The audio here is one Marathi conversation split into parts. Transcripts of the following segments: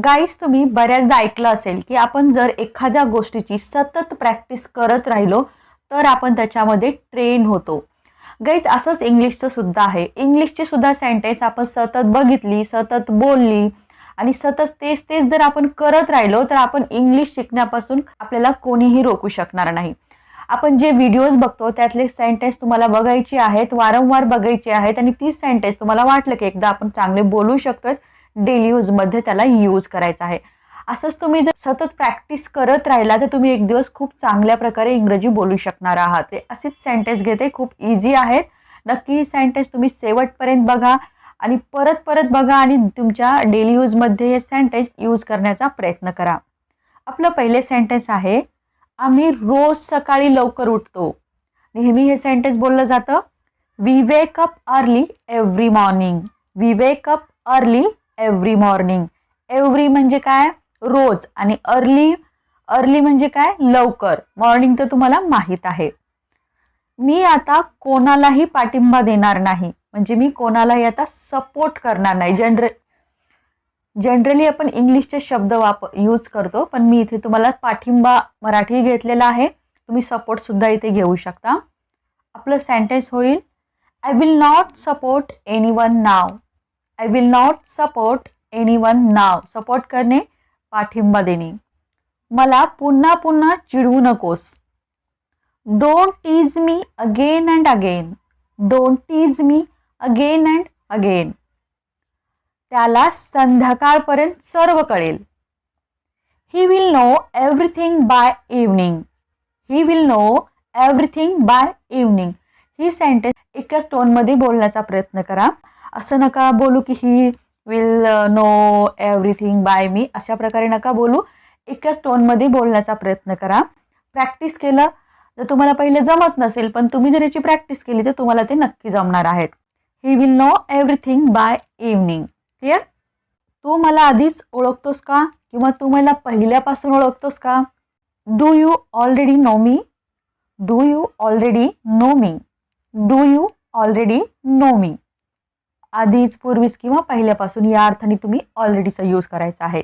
गाईस, तुम्ही बऱ्याचदा ऐकलं असेल की आपण जर एखाद्या गोष्टीची सतत प्रॅक्टिस करत राहिलो तर आपण त्याच्यामध्ये ट्रेन होतो. गाईज, असंच इंग्लिशचं सुद्धा आहे. इंग्लिशची सुद्धा सेंटेन्स आपण सतत बघितली, सतत बोलली आणि सतत तेच तेच जर आपण करत राहिलो तर आपण इंग्लिश शिकण्यापासून आपल्याला कोणीही रोखू शकणार नाही. आपण जे व्हिडिओज बघतो त्यातले सेंटेन्स तुम्हाला बघायची आहेत, वारंवार बघायची आहेत आणि तीच सेंटेन्स तुम्हाला वाटलं की एकदा आपण चांगले बोलू शकतो, डेली यूजमध्ये त्याला यूज करायचा आहे. असंच तुम्ही जर सतत प्रॅक्टिस करत राहिला तर तुम्ही एक दिवस खूप चांगल्या प्रकारे इंग्रजी बोलू शकणार आहात. ते अशीच सेंटेन्स घेते, खूप इझी आहेत. नक्की ही सेंटेन्स तुम्ही शेवटपर्यंत बघा आणि परत परत बघा आणि तुमच्या डेली यूजमध्ये हे सेंटेन्स यूज करण्याचा प्रयत्न करा. आपलं पहिले सेंटेन्स आहे, आम्ही रोज सकाळी लवकर उठतो. नेहमी हे सेंटेन्स बोललं जातं, we wake up early every morning. We wake up early every morning. Every म्हणजे काय? रोज. आणि अर्ली, अर्ली म्हणजे काय? लवकर. मॉर्निंग तर तुम्हाला माहित आहे. मी आता कोणालाही पाठिंबा देणार नाही, म्हणजे मी कोणालाही आता सपोर्ट करणार नाही. जनरली आपण इंग्लिशचे शब्द यूज करतो, पण मी इथे तुम्हाला पाठिंबा मराठी घेतलेला आहे. तुम्ही सपोर्ट सुद्धा इथे घेऊ शकता. आपलं सेंटेन्स होईल, I will not support anyone now. I will not support anyone now. Support करणे, पाठिंबा देणे. मला पुन्हा पुन्हा चिडवू नकोस. Don't tease me again and again. Don't tease me again and again. त्याला संध्याकाळपर्यंत सर्व कळेल. He will know everything by evening. He will know everything by evening. ही सेंटेन्स एकाच टोनमध्ये बोलण्याचा प्रयत्न करा. असं नका बोलू की he will know everything by मी, अशा प्रकारे नका बोलू. एकाच टोनमध्ये बोलण्याचा प्रयत्न करा. प्रॅक्टिस केलं तर तुम्हाला पहिले जमत नसेल, पण तुम्ही जर याची प्रॅक्टिस केली तर तुम्हाला ते नक्की जमणार आहेत. He will know everything by evening. Clear? तू मला आधीच ओळखतोस का? किंवा तू मला पहिल्यापासून ओळखतोस का? Do you already know me. Do you already know me. Do you already know me. आधीच, पूर्वीच किंवा पहिल्यापासून या अर्थाने तुम्ही ऑलरेडीचा यूज करायचा आहे.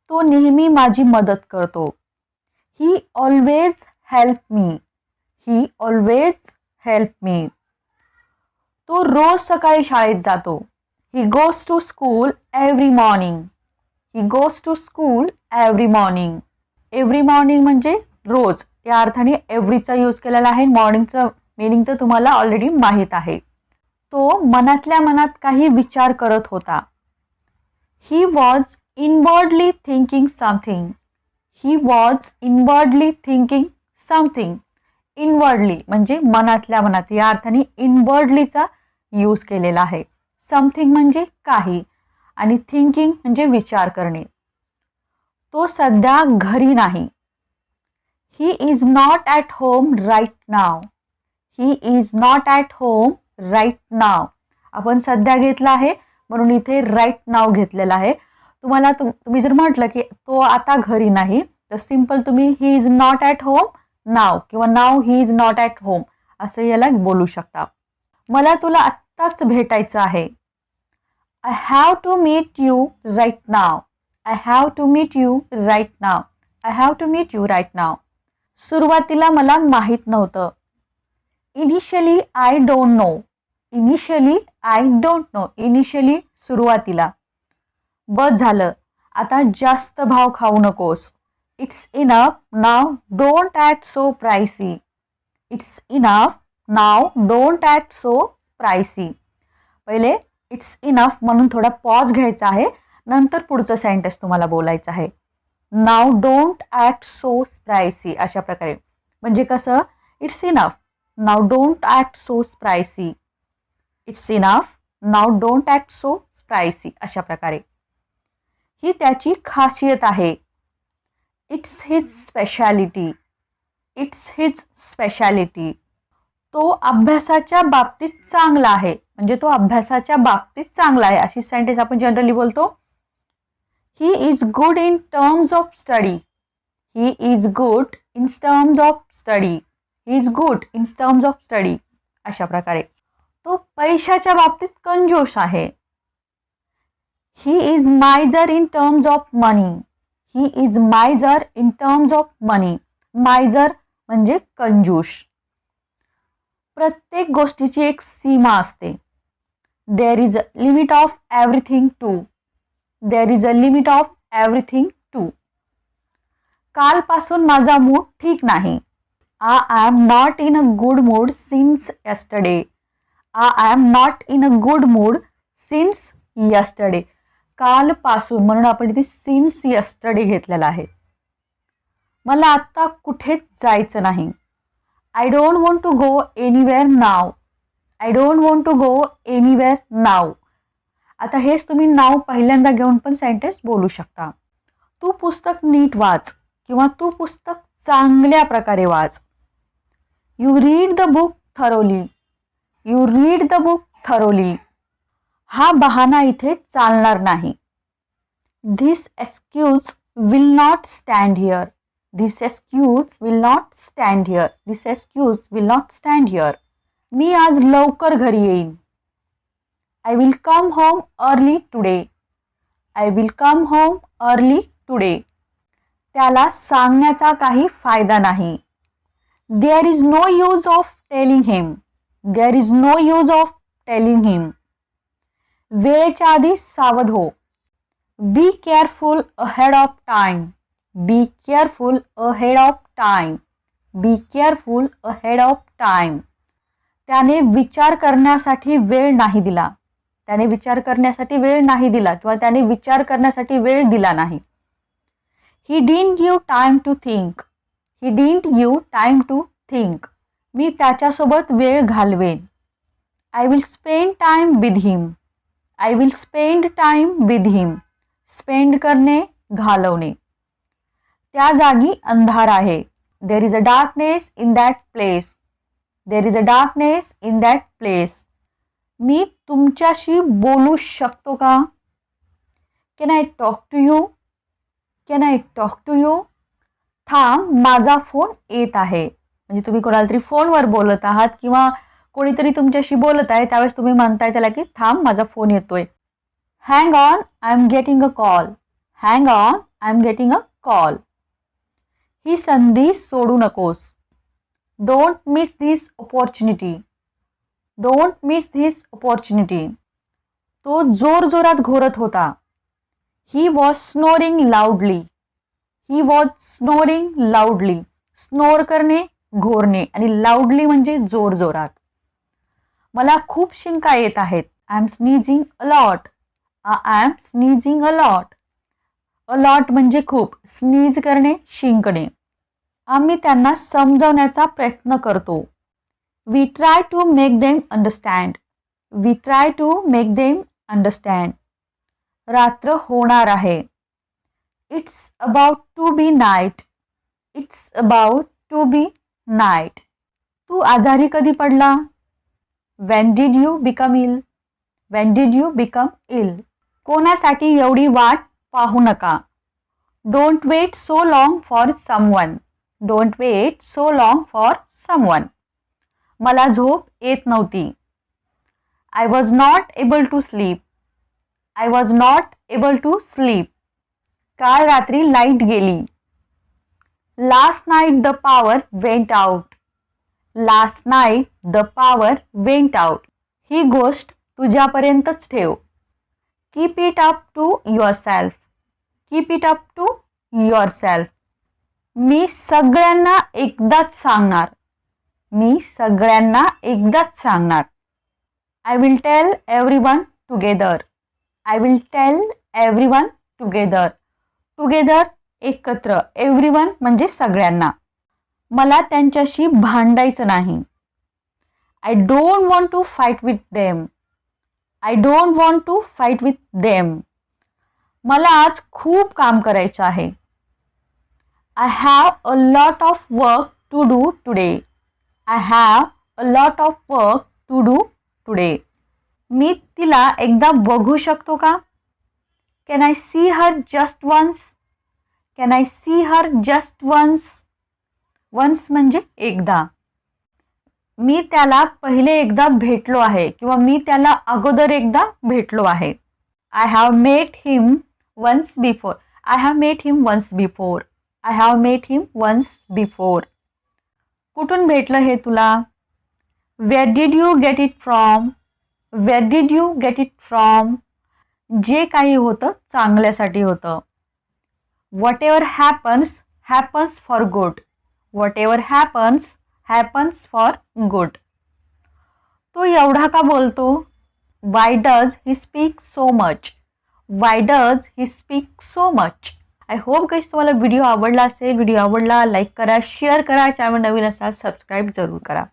तो नेहमी माझी मदत करतो. He always help me. He always help me. तो रोज सकाळी शाळेत जातो. He goes to school every morning. He goes to school every morning. Every morning म्हणजे रोज, या अर्थाने एव्हरीचा यूज केलेला आहे. मॉर्निंगचं मिनिंग तर तुम्हाला ऑलरेडी माहीत आहे. तो मनातल्या मनात काही विचार करत होता. He was inwardly thinking something. He was inwardly thinking something. Inwardly म्हणजे मनातल्या मनात, या अर्थाने इनवर्डलीचा यूज केलेला आहे. समथिंग म्हणजे काही आणि थिंकिंग म्हणजे विचार करणे. तो सध्या घरी नाही. He is not at home right now. He is not at home right now. आपण सध्या घेतला आहे म्हणून इथे राईट नाव घेतलेलं आहे. तुम्हाला तुम्ही जर म्हटलं की तो आता घरी नाही तर सिंपल तुम्ही he is not at home now किंवा now he is not at home असं याला बोलू शकता. मला तुला आत्ताच भेटायचं आहे. I have to meet you right now. I have to meet you right now. I have to meet you right now. सुरुवातीला मला माहीत नव्हतं. Initially I don't know. Initially I don't know. Initially सुरुवातीला. बस झालं, आता जास्त भाव खाऊ नकोस. It's enough now, don't act so प्रायसी. It's enough now, don't act so प्रायसी. पहिले इट्स इनफ म्हणून थोडा पॉज घ्यायचा आहे, नंतर पुढचं सेंटेन्स तुम्हाला बोलायचं आहे. नाव डोंट ॲक्ट सो प्रायसी, अशा प्रकारे. म्हणजे कसं? It's enough now, don't act so प्रायसी. It's enough now, don't act so प्रायसी, अशा प्रकारे. ही त्याची खासियत आहे. It's his speciality. It's his speciality. तो अभ्यासाच्या बाबतीत चांगला आहे. म्हणजे तो अभ्यासाच्या बाबतीत चांगला आहे, अशी सेंटेन्स आपण जनरली बोलतो. He is good in terms of study. He is good in terms of study. He is good in terms of study, अशा प्रकारे. तो पैशाच्या बाबतीत कंजूस आहे. He is miser in terms of money. He is miser in terms of money. Miser म्हणजे कंजूष. प्रत्येक गोष्टीची एक सीमा असते. There is a limit of everything too. There is a limit of everything too. कालपासून माझा मूड ठीक नाही. I am not in a good mood since yesterday. I am not in a good mood since yesterday. कालपासून म्हणून आपण इथे सिन्स यस्टरडे घेतलेला आहे. मला आत्ता कुठेच जायचं नाही. I don't want to go anywhere now. I don't want to go anywhere now. आता हेच तुम्ही नाव पहिल्यांदा घेऊन पण सेंटेन्स बोलू शकता. तू पुस्तक नीट वाच किंवा तू पुस्तक चांगल्या प्रकारे वाच. You read the book thoroughly. You read the book thoroughly. हा बहाना इथे चालणार नाही. This excuse will not stand here. This excuse will not stand here. This excuse will not stand here. मी आज लवकर घरी येईन. I will come home early today. I will come home early today. त्याला सांगण्याचा काही फायदा नाही. There is no use of telling him. There is no use of telling हिम. वेळेच्या आधी सावध हो. Be careful ahead of time. Be careful ahead of time. Be careful ahead of time. त्याने विचार करण्यासाठी वेळ नाही दिला. त्याने विचार करण्यासाठी वेळ नाही दिला किंवा त्याने विचार करण्यासाठी वेळ दिला नाही. He didn't give time to think. He didn't give time to think. मी त्याच्यासोबत वेळ घालवेन. I will spend time with him. I will spend time with him. Spend करणे, घालवणे. त्या जागी अंधार आहे. There is a darkness in that place. There is a darkness in that place. मी तुमच्याशी बोलू शकतो का? Can I talk to you? Can I talk to you? थांब, माझा फोन येत आहे. म्हणजे तुम्ही कोणाला तरी फोनवर बोलत आहात किंवा कोणीतरी तुमच्याशी बोलत आहे त्यावेळेस तुम्ही म्हणताय त्याला की थांब, माझा फोन येतोय. Hang on, I am getting a call. Hang on, I am getting a call. ही संधी सोडू नकोस. Don't miss this opportunity. Don't miss this opportunity. तो जोरजोरात घोरत होता. He was snoring loudly. He was snoring loudly. Snore करणे, घोरणे आणि लाऊडली म्हणजे जोरजोरात. मला खूप शिंका येत आहेत. I am sneezing a lot. I am sneezing a lot. A lot म्हणजे खूप. स्नीज करणे, शिंकणे. आम्ही त्यांना समजावण्याचा प्रयत्न करतो. We try to make them understand. We try to make them understand. रात्र होणार आहे. It's about to be night. It's about to be night. तू आजारी कधी पडला? When did you become ill? When did you become ill? कोणासाठी एवढी वाट पाहू नका. Don't wait so long for someone. Don't wait so long for someone. मला झोप येत नव्हती. I was not able to sleep. I was not able to sleep. काल रात्री लाईट गेली. Last night the power went out. Last night the power went out. ही गोष्ट तुझ्यापर्यंतच ठेव. Keep it up to yourself. Keep it up to yourself. मी सगळ्यांना एकदाच सांगणार. मी सगळ्यांना एकदाच सांगणार. I will tell everyone together. I will tell everyone together. Together एकत्र. Everyone म्हणजे सगळ्यांना. मला त्यांच्याशी भांडायचं नाही. I don't want to fight with them. I don't want to fight with them. मला आज खूप काम करायचं आहे. I have a lot of work to do today. I have a lot of work to do today. मी तिला एकदा बघू शकतो का? Can I see her just once? Can I see her just once? Once म्हणजे एकदा. मी त्याला पहिले एकदा भेटलो आहे किंवा मी त्याला अगोदर एकदा भेटलो आहे. I have met him once before. I have met him once before. I have met him once before. कुठून भेटलं हे तुला? Where did you get it from? Where did you get it from? जे काही होतं चांगल्यासाठी होतं. Whatever happens happens for good. Whatever happens happens for good. तो एवढा का बोलतो? Why does he speak so much? Why does he speak so much? I hope गाईस तुम्हाला व्हिडिओ आवडला असेल. व्हिडिओ आवडला लाईक करा, शेअर करा. चॅनल नवीन असाल सबस्क्राईब जरूर करा.